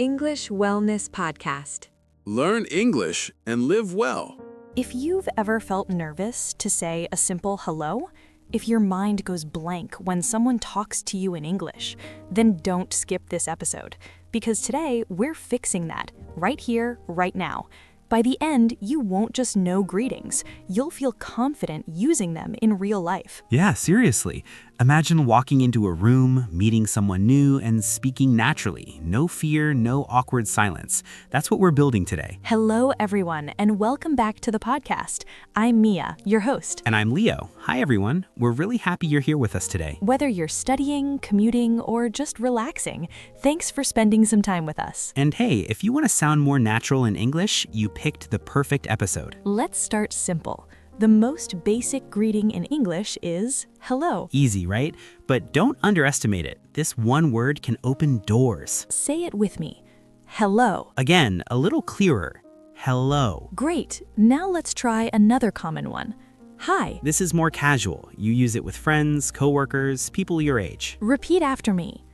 English Wellness Podcast. Learn English and live well. If you've ever felt nervous to say a simple hello, if your mind goes blank when someone talks to you in English, then don't skip this episode, because today we're fixing that right here, right now. By the end, you won't just know greetings, you'll feel confident using them in real life. Yeah, seriously. Imagine walking into a room, meeting someone new, and speaking naturally. No fear, no awkward silence. That's what we're building today. Hello, everyone, and welcome back to the podcast. I'm Mia, your host. And I'm Leo. Hi, everyone. We're really happy you're here with us today. Whether you're studying, commuting, or just relaxing, thanks for spending some time with us. And hey, if you want to sound more natural in English, you picked the perfect episode. Let's start simple. The most basic greeting in English is hello. Easy, right? But don't underestimate it. This one word can open doors. Say it with me. Hello. Again, a little clearer. Hello. Great. Now let's try another common one. Hi. This is more casual. You use it with friends, coworkers, people your age. Repeat after me.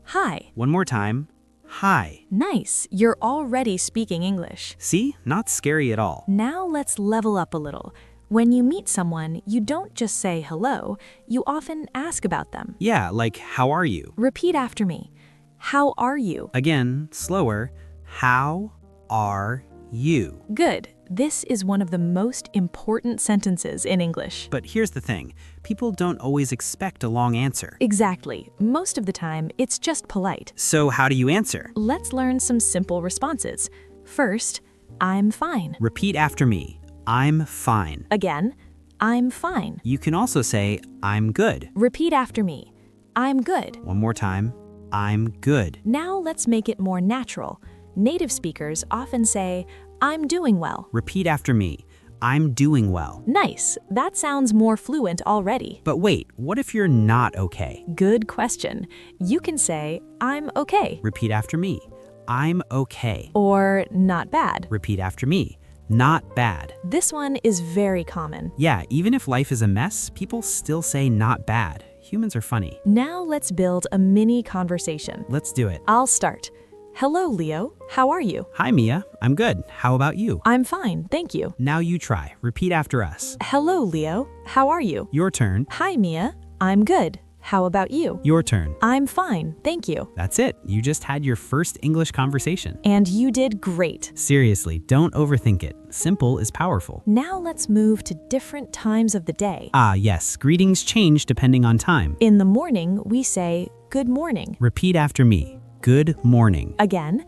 Hi. One more time. Hi. Nice. You're already speaking English. See? Not scary at all. Now let's level up a little. When you meet someone, you don't just say hello, you often ask about them. Yeah, like, how are you? Repeat after me. How are you? Again, slower. How are you? Good. This is one of the most important sentences in English. But here's the thing. People don't always expect a long answer. Exactly. Most of the time, it's just polite. So how do you answer? Let's learn some simple responses. First, I'm fine. Repeat after me. I'm fine. Again, I'm fine. You can also say, I'm good. Repeat after me. I'm good. One more time. I'm good. Now let's make it more natural. Native speakers often say, I'm doing well. Repeat after me. I'm doing well. Nice. That sounds more fluent already. But wait, what if you're not okay? Good question. You can say, I'm okay. Repeat after me. I'm okay. Or not bad. Repeat after me. Not bad. This one is very common. Yeah, even if life is a mess, people still say not bad. Humans are funny. Now let's build a mini conversation. Let's do it. I'll start. Hello, Leo. How are you? Hi, Mia. I'm good. How about you? I'm fine, thank you. Now you try. Repeat after us. Hello, Leo. How are you? Your turn. Hi, Mia. I'm good. How about you? Your turn. I'm fine, thank you. That's it. You just had your first English conversation. And you did great. Seriously, don't overthink it. Simple is powerful. Now let's move to different times of the day. Ah, yes. Greetings change depending on time. In the morning, we say good morning. Repeat after me. Good morning. Again,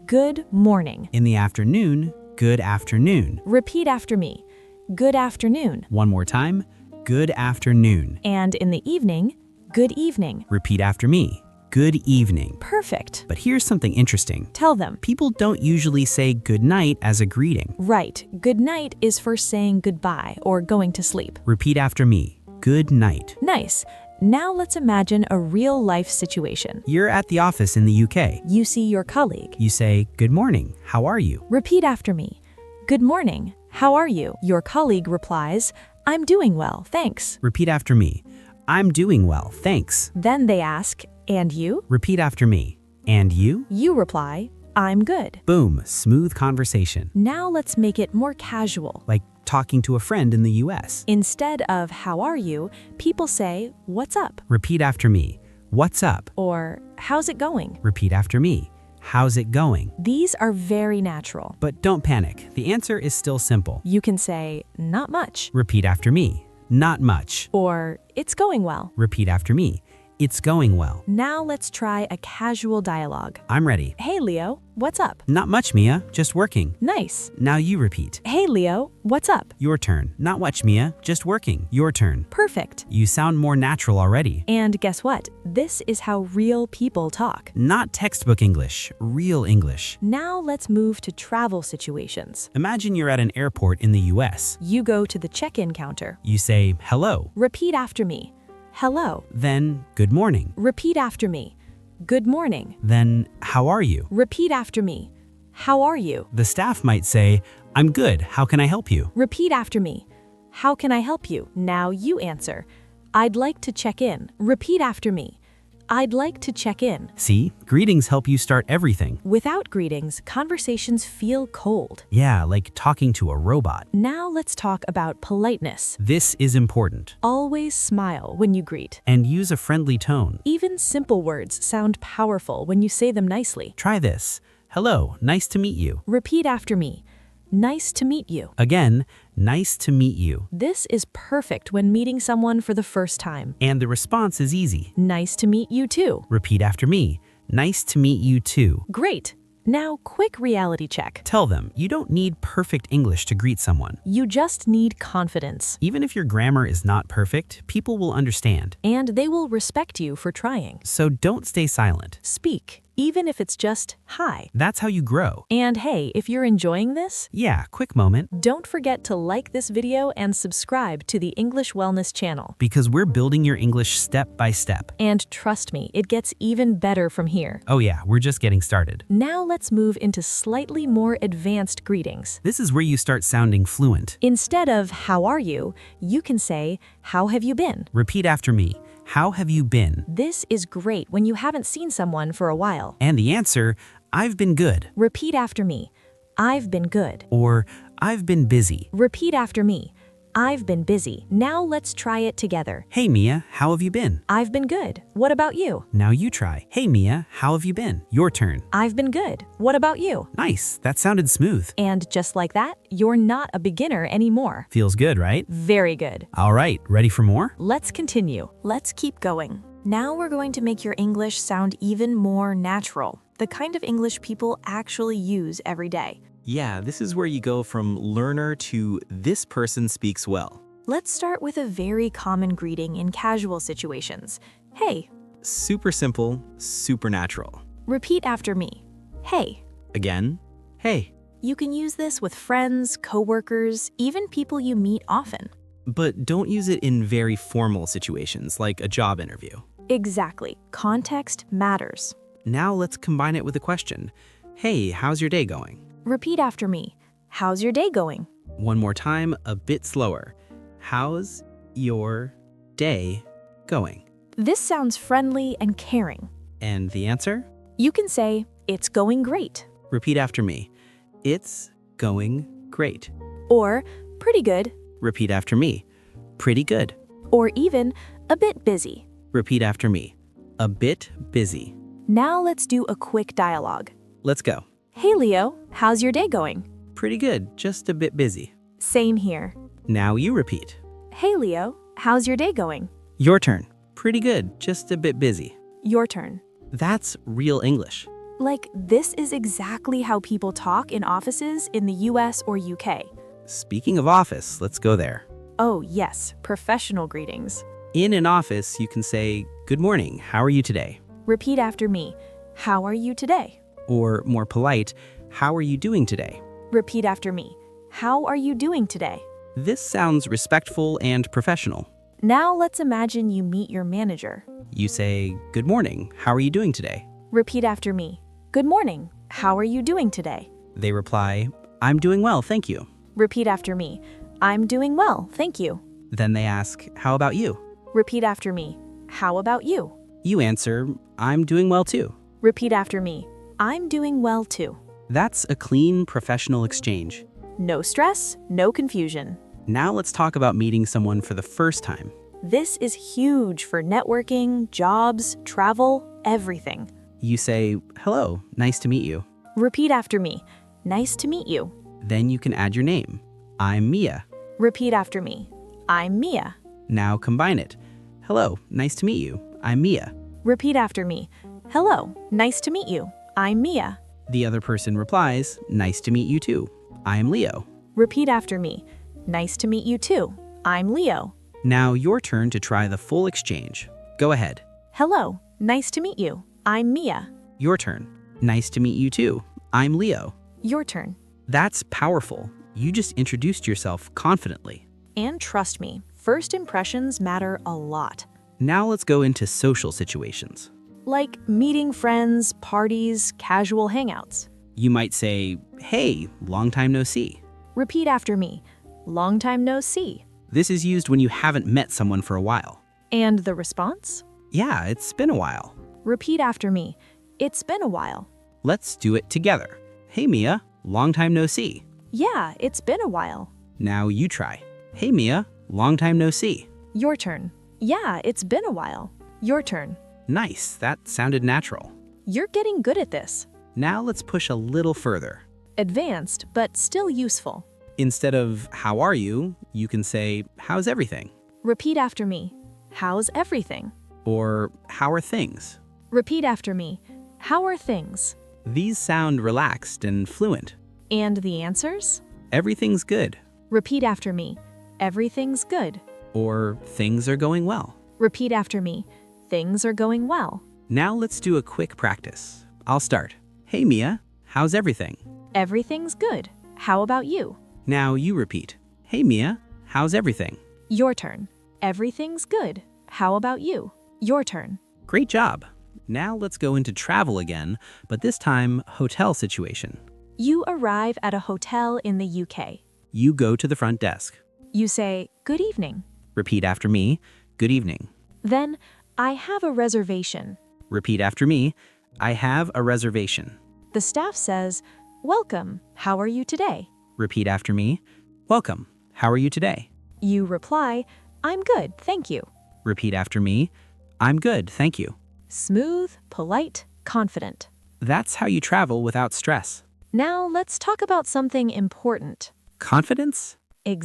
good morning. In the afternoon, good afternoon. Repeat after me. Good afternoon. One more time. Good afternoon. And in the evening, good evening. Repeat after me. Good evening. Perfect. But here's something interesting. Tell them. People don't usually say good night as a greeting. Right. Good night is for saying goodbye or going to sleep. Repeat after me. Good night. Nice. Now let's imagine a real-life situation. You're at the office in the UK. You see your colleague. You say, good morning. How are you? Repeat after me. Good morning. How are you? Your colleague replies, I'm doing well, thanks. Repeat after me. I'm doing well, thanks. Then they ask, and you? Repeat after me. And you? You reply, I'm good. Boom, smooth conversation. Now let's make it more casual. Like talking to a friend in the US. Instead of how are you, people say, what's up? Repeat after me. What's up? Or how's it going? Repeat after me. How's it going? These are very natural. But don't panic. The answer is still simple. You can say, not much. Repeat after me. Not much. Or it's going well. Repeat after me. It's going well. Now let's try a casual dialogue. I'm ready. Hey, Leo, what's up? Not much, Mia. Just working. Nice. Now you repeat. Hey, Leo, what's up? Your turn. Not much, Mia. Just working. Your turn. Perfect. You sound more natural already. And guess what? This is how real people talk. Not textbook English. Real English. Now let's move to travel situations. Imagine you're at an airport in the US. You go to the check-in counter. You say, hello. Repeat after me. Hello. Then, good morning. Repeat after me. Good morning. Then, how are you? Repeat after me. How are you? The staff might say, I'm good. How can I help you? Repeat after me. How can I help you? Now you answer. I'd like to check in. Repeat after me. I'd like to check in. See, greetings help you start everything. Without greetings, conversations feel cold. Yeah, like talking to a robot. Now let's talk about politeness. This is important. Always smile when you greet. And use a friendly tone. Even simple words sound powerful when you say them nicely. Try this. Hello, nice to meet you. Repeat after me. Nice to meet you. Again, nice to meet you. This is perfect when meeting someone for the first time. And the response is easy. Nice to meet you too. Repeat after me. Nice to meet you too. Great. Now, quick reality check. Tell them you don't need perfect English to greet someone. You just need confidence. Even if your grammar is not perfect, people will understand. And they will respect you for trying. So don't stay silent. Speak, even if it's just hi. That's how you grow. And hey, if you're enjoying this, Yeah, quick moment. don't forget to like this video and subscribe to the English Wellness channel. Because we're building your English step by step. And trust me, it gets even better from here. Oh yeah, we're just getting started. Now let's move into slightly more advanced greetings. This is where you start sounding fluent. Instead of how are you, you can say how have you been? Repeat after me. How have you been? This is great when you haven't seen someone for a while. And the answer, I've been good. Repeat after me. I've been good. Or I've been busy. Repeat after me. I've been busy. Now let's try it together. Hey Mia, how have you been? I've been good. What about you? Now you try. Hey Mia, how have you been? Your turn. I've been good. What about you? Nice, that sounded smooth. And just like that, you're not a beginner anymore. Feels good, right? Very good. All right, ready for more? Let's continue. Let's keep going. Now we're going to make your English sound even more natural, the kind of English people actually use every day. Yeah, this is where you go from learner to this person speaks well. Let's start with a very common greeting in casual situations. Hey. Super simple, super natural. Repeat after me. Hey. Again, hey. You can use this with friends, coworkers, even people you meet often. But don't use it in very formal situations like a job interview. Exactly. Context matters. Now let's combine it with a question. Hey, how's your day going? Repeat after me. How's your day going? One more time, a bit slower. How's your day going? This sounds friendly and caring. And the answer? You can say, it's going great. Repeat after me. It's going great. Or, pretty good. Repeat after me. Pretty good. Or even, a bit busy. Repeat after me. A bit busy. Now let's do a quick dialogue. Let's go. Hey Leo, how's your day going? Pretty good, just a bit busy. Same here. Now you repeat. Hey Leo, how's your day going? Your turn. Pretty good, just a bit busy. Your turn. That's real English. Like, this is exactly how people talk in offices in the US or UK. Speaking of office, let's go there. Oh yes, professional greetings. In an office, you can say, "Good morning, how are you today?" Repeat after me. How are you today? Or more polite, "How are you doing today?" Repeat after me. How are you doing today? This sounds respectful and professional. Now let's imagine you meet your manager. You say, "Good morning, how are you doing today?" Repeat after me. Good morning. How are you doing today? They reply, "I'm doing well, thank you." Repeat after me. I'm doing well, thank you. Then they ask, "How about you?" Repeat after me. How about you? You answer, "I'm doing well too." Repeat after me. I'm doing well too. That's a clean, professional exchange. No stress, no confusion. Now let's talk about meeting someone for the first time. This is huge for networking, jobs, travel, everything. You say, "Hello, nice to meet you." Repeat after me. Nice to meet you. Then you can add your name. "I'm Mia." Repeat after me. I'm Mia. Now combine it. "Hello, nice to meet you. I'm Mia." Repeat after me. Hello, nice to meet you. I'm Mia. The other person replies, "Nice to meet you too. I'm Leo." Repeat after me. Nice to meet you too. I'm Leo. Now your turn to try the full exchange. Go ahead. Hello, nice to meet you. I'm Mia. Your turn. "Nice to meet you too. I'm Leo." Your turn. That's powerful. You just introduced yourself confidently. And trust me, first impressions matter a lot. Now let's go into social situations. Like meeting friends, parties, casual hangouts. You might say, "Hey, long time no see." Repeat after me. Long time no see. This is used when you haven't met someone for a while. And the response? "Yeah, it's been a while." Repeat after me. It's been a while. Let's do it together. Hey Mia, long time no see. Yeah, it's been a while. Now you try. Hey Mia, long time no see. Your turn. Yeah, it's been a while. Your turn. Nice, that sounded natural. You're getting good at this. Now let's push a little further. Advanced, but still useful. Instead of how are you, you can say how's everything? Repeat after me. How's everything? Or how are things? Repeat after me. How are things? These sound relaxed and fluent. And the answers? Everything's good. Repeat after me. Everything's good. Or things are going well. Repeat after me. Things are going well. Now let's do a quick practice. I'll start. Hey Mia, how's everything? Everything's good. How about you? Now you repeat. Hey Mia, how's everything? Your turn. Everything's good. How about you? Your turn. Great job. Now let's go into travel again, but this time hotel situation. You arrive at a hotel in the UK. You go to the front desk. You say, "Good evening." Repeat after me. Good evening. Then, "I have a reservation." Repeat after me. I have a reservation. The staff says, "Welcome. How are you today?" Repeat after me. Welcome. How are you today? You reply, "I'm good, thank you." Repeat after me. I'm good, thank you. Smooth, polite, confident. That's how you travel without stress. Now let's talk about something important. Confidence?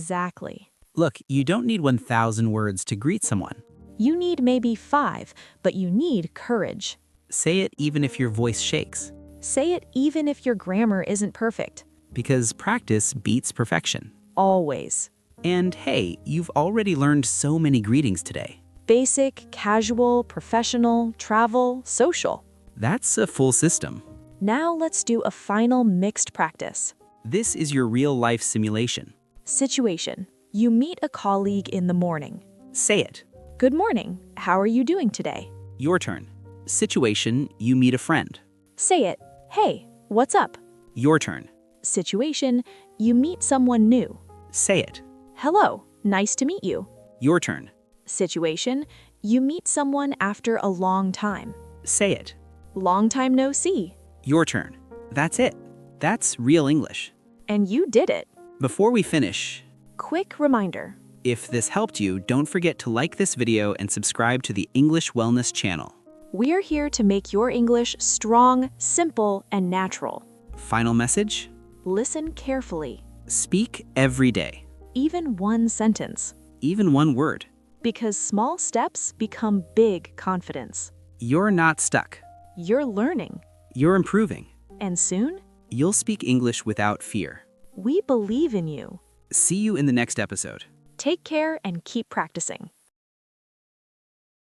Exactly. Look, you don't need 1,000 words to greet someone. You need maybe 5, but you need courage. Say it even if your voice shakes. Say it even if your grammar isn't perfect. Because practice beats perfection. Always. And hey, you've already learned so many greetings today. Basic, casual, professional, travel, social. That's a full system. Now let's do a final mixed practice. This is your real-life simulation. Situation. You meet a colleague in the morning. Say it. Good morning. How are you doing today? Your turn. Situation, you meet a friend. Say it. Hey, what's up? Your turn. Situation. You meet someone new. Say it. Hello. Nice to meet you. Your turn. Situation. You meet someone after a long time. Say it. Long time no see. Your turn. That's it. That's real English. And you did it. Before we finish, Quick reminder. if this helped you, don't forget to like this video and subscribe to the English Wellness channel. We're here to make your English strong, simple, and natural. Final message? Listen carefully. Speak every day. Even one sentence. Even one word. Because small steps become big confidence. You're not stuck. You're learning. You're improving. And soon, You'll speak English without fear. we believe in you. See you in the next episode. Take care and keep practicing.